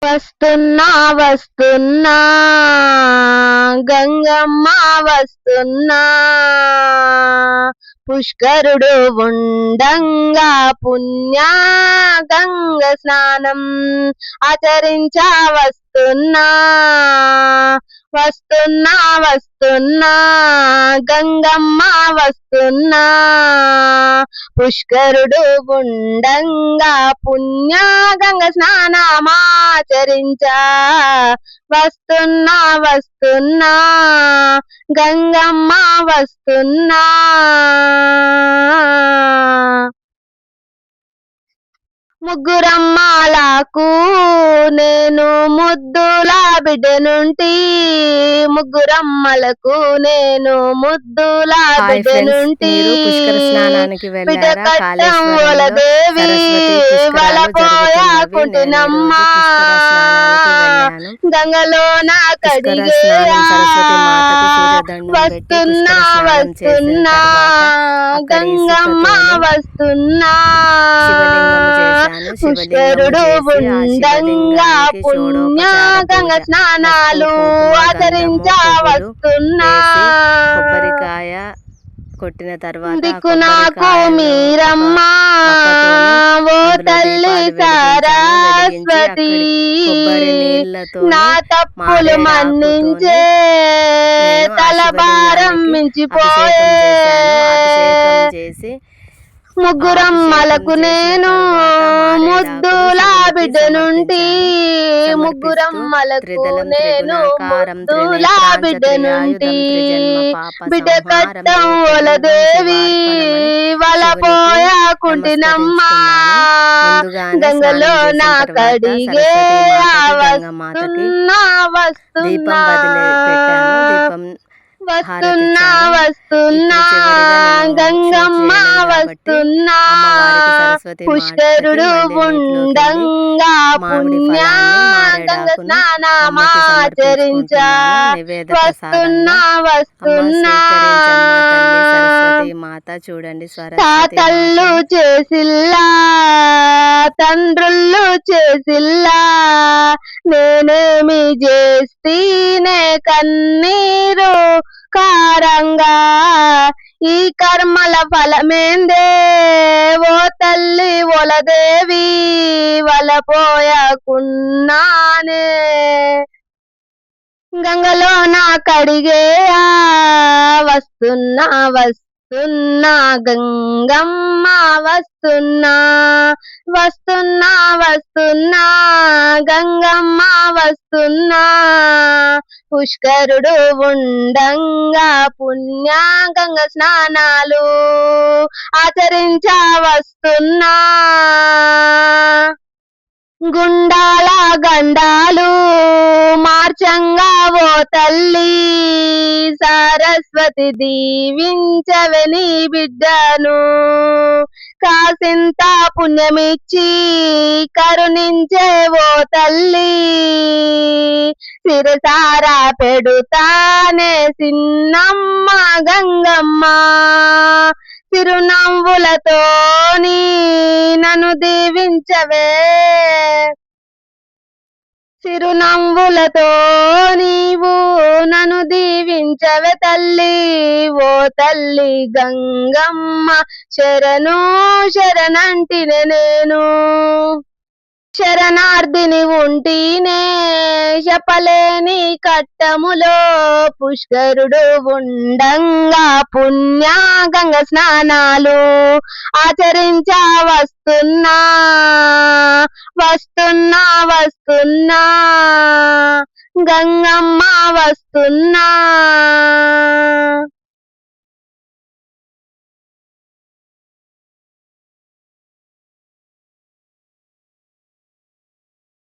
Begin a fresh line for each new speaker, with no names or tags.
వస్తున్నా వస్తున్నా గంగమ్మ వస్తున్నా, పుష్కరుడు ఉండంగా పుణ్య గంగ స్నానం ఆచరించా వస్తున్నా. వస్తున్నా వస్తున్నా గంగమ్మ వస్తున్నా, పుష్కరుడు ఉండంగా పుణ్య గంగ స్నానమాచరించా. వస్తున్నా వస్తున్నా గంగమ్మ వస్తున్నా. ముగ్గురమ్మలకు నేను ముద్దుల బిడ్డనుంటి, ముగ్గురమ్మలకు నేను ముద్దుల బిడ్డనుంటి. బిడ్డ కట్టం వలదేవి వలపోయా కుటినమ్మ, గంగలోన కడిగేయా. వస్తున్నా వస్తున్నా గంగమ్మ వస్తున్నా, పుష్కరుడు ఉండంగా పుణ్య గంగ స్నానాలు ఆచరించా వస్తున్నా.
కొబ్బరికాయ కొట్టిన తర్వాత
దిక్కు నాకు మీరమ్మ ఓ తల్లి సరస్వతి, నా తప్పులు మన్నించే తలభారం మించిపోయే. ముగ్గురమ్మలకు నేను ముద్దుల బిడ్డనుంటి, ముగ్గురమ్మలకు నేను ముద్దుల బిడ్డనుంటి. బిడ్డ కట్టం వలదేవి వలపోయా కుంటినమ్మ, గంగలో నా కడిగే. వస్తున్నా వస్తున్నా వస్తున్నా వస్తున్నా గంగమ్మ వస్తున్నా, పుష్కరుడు ఉండంగా పుణ్య గంగ స్నానమాచరించా. వస్తున్నా వస్తున్నా
చూడండి,
తాతళ్ళు చేసిల్లా తండ్రుళ్ళు చేసిల్లా, నేనేమి చేస్తీనే కన్నీరు కారంగా. ఈ కర్మల ఫలమేందే ఓ తల్లి వలదేవి వలపోయకున్నానే. గంగలో నా కడిగేయా. వస్తున్నా వస్తున్నా గంగమ్మ వస్తున్నా, వస్తున్నా వస్తున్నా గంగమ్మ వస్తున్నా, పుష్కరుడు ఉండంగా పుణ్య గంగ స్నానాలు ఆచరించా వస్తున్నా. గుండాల గండాలు మార్చంగా ఓ తల్లి సరస్వతి దీవించవే నీ బిడ్డను, కాసింత పుణ్యమిచ్చి కరుణించే ఓ తల్లి. సిరసారా పెడుతానే సిన్నమ్మ గంగమ్మ, చిరునవ్వులతోని నన్ను దీవించవే. చిరునవ్వులతో నీవు నన్ను దీవించవే తల్లి. ఓ తల్లి గంగమ్మ శరణు శరణంటినే నేను, శరణార్థిని ఉంటేనే చెప్పలేని కట్టములో. పుష్కరుడు ఉండంగా పుణ్య గంగ స్నానాలు ఆచరించా వస్తున్నా. వస్తున్నా వస్తున్నా గంగమ్మ వస్తున్నా.